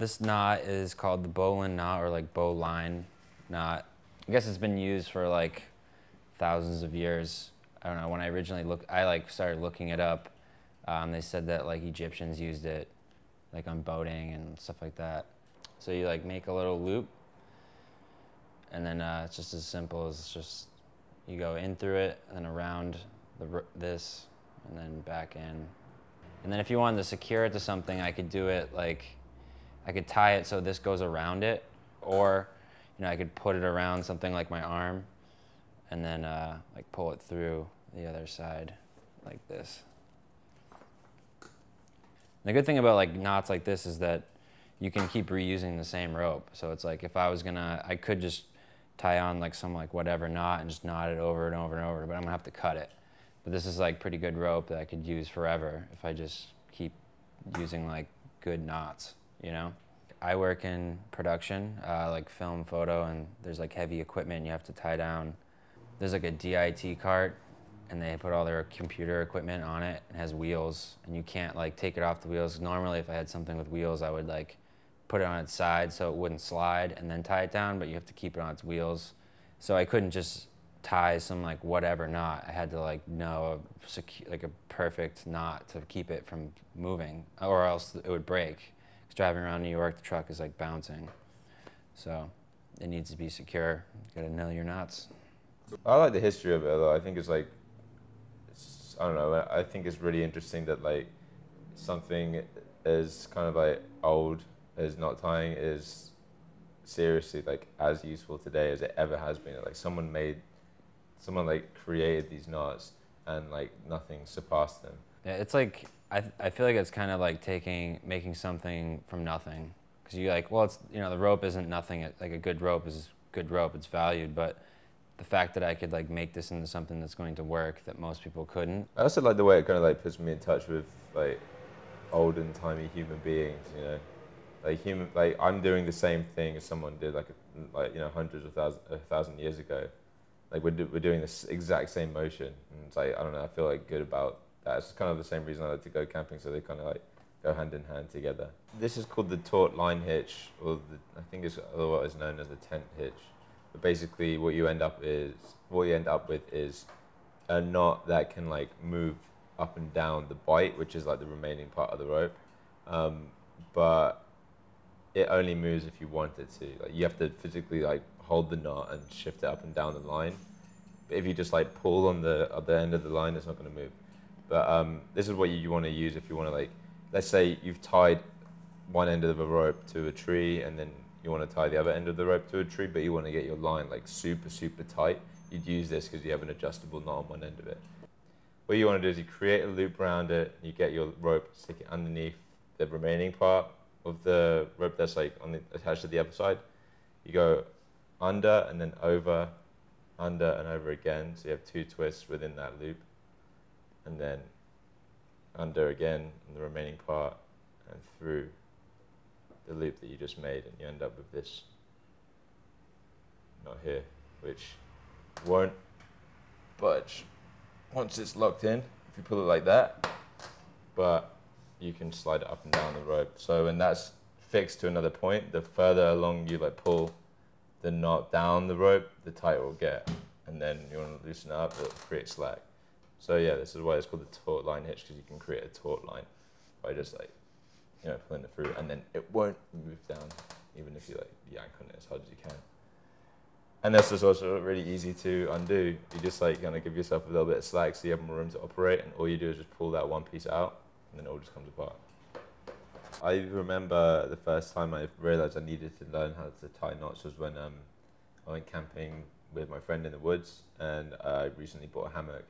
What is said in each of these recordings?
This knot is called the bowline knot, or like bowline knot. I guess it's been used for like thousands of years. I don't know, when I originally started looking it up, they said that like Egyptians used it like on boating and stuff like that. So you like make a little loop, and then it's just as simple as just you go in through it and then around this and then back in. And then if you wanted to secure it to something, I could do it like, I could tie it so this goes around it, or I could put it around something like my arm and then like pull it through the other side like this. And the good thing about like knots like this is that you can keep reusing the same rope. So it's like if I was I could just tie on like some like whatever knot and just knot it over and over and over, but I'm gonna have to cut it. But this is like pretty good rope that I could use forever if I just keep using like good knots, I work in production, like film, photo, and there's like heavy equipment you have to tie down. There's like a DIT cart, and they put all their computer equipment on it. It has wheels, and you can't like take it off the wheels. Normally, if I had something with wheels, I would like put it on its side so it wouldn't slide and then tie it down, but you have to keep it on its wheels. So I couldn't just tie some like whatever knot. I had to like know like a perfect knot to keep it from moving, or else it would break. Because driving around New York, the truck is like bouncing. So it needs to be secure. You gotta know your knots. I like the history of it, though. I think it's like, I don't know, I think it's really interesting that like something as kind of like old as knot tying is seriously like as useful today as it ever has been. Like someone like created these knots and like nothing surpassed them. Yeah, it's like, I feel like it's kind of like making something from nothing. Because you like, well, it's, the rope isn't nothing. Like a good rope is good rope, it's valued, but the fact that I could like make this into something that's going to work that most people couldn't. I also like the way it kind of like puts me in touch with like olden timey human beings, like I'm doing the same thing as someone did like hundreds of a thousand years ago. Like we're doing this exact same motion, and it's like, I don't know, I feel like good about that. It's kind of the same reason I like to go camping, so they kind of like go hand in hand together. This is called the taut line hitch, or I think it's otherwise known as the tent hitch. But basically, what you end up with is a knot that can like move up and down the bight, which is like the remaining part of the rope. But it only moves if you want it to. Like you have to physically like hold the knot and shift it up and down the line. But if you just like pull on the other end of the line, it's not going to move. But this is what you want to use if you want to, like, let's say you've tied one end of a rope to a tree, and then you want to tie the other end of the rope to a tree, but you want to get your line like super, super tight. You'd use this because you have an adjustable knot on one end of it. What you want to do is you create a loop around it, you get your rope, stick it underneath the remaining part of the rope that's like attached to the other side. You go under and then over, under and over again, so you have 2 twists within that loop, and then under again in the remaining part and through the loop that you just made, and you end up with this knot here, which won't budge once it's locked in if you pull it like that, but you can slide it up and down the rope. So when that's fixed to another point, the further along you like pull the knot down the rope, the tighter it will get, and then you want to loosen it up, it'll create slack. So yeah, this is why it's called the taut line hitch, because you can create a taut line by just like pulling it through, and then it won't move down, even if you like yank on it as hard as you can. And this is also really easy to undo. You just like kind of give yourself a little bit of slack so you have more room to operate, and all you do is just pull that one piece out, and then it all just comes apart. I remember the first time I realized I needed to learn how to tie knots was when I went camping with my friend in the woods, and I recently bought a hammock,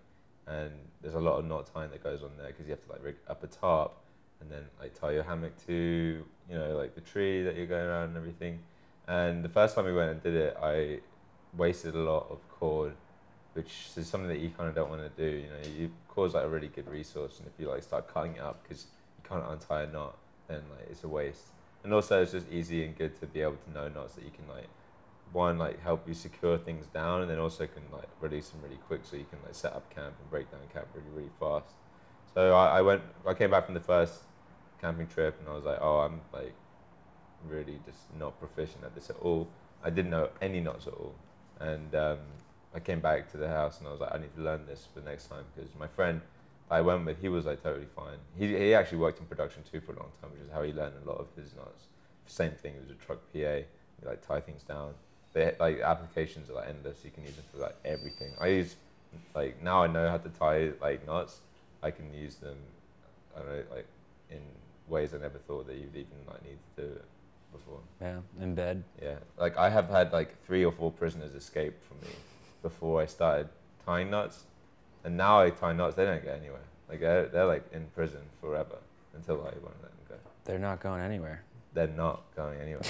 and there's a lot of knot tying that goes on there because you have to like rig up a tarp and then like tie your hammock to like the tree that you're going around and everything. And the first time we went and did it, I wasted a lot of cord, which is something that you kind of don't want to do. Cord's like a really good resource, and if you like start cutting it up because you can't untie a knot, then like it's a waste. And also it's just easy and good to be able to know knots that you can like, one, like help you secure things down, and then also can like release them really quick so you can like set up camp and break down camp really, really fast. So I came back from the first camping trip, and I was like, oh, I'm like really just not proficient at this at all. I didn't know any knots at all, and I came back to the house and I was like, I need to learn this for the next time, because my friend I went with, he was like totally fine. He actually worked in production too for a long time, which is how he learned a lot of his knots. Same thing, he was a truck PA. He like tie things down. They like applications are like endless. You can use them for like everything. I use like now I know how to tie like knots. I can use them. I don't know, like in ways I never thought that you'd even like need to do it before. Yeah, in bed. Yeah, like I have had like 3 or 4 prisoners escape from me before I started tying knots, and now I tie knots. They don't get anywhere. Like they're like in prison forever until I won't let them go. They're not going anywhere. They're not going anywhere.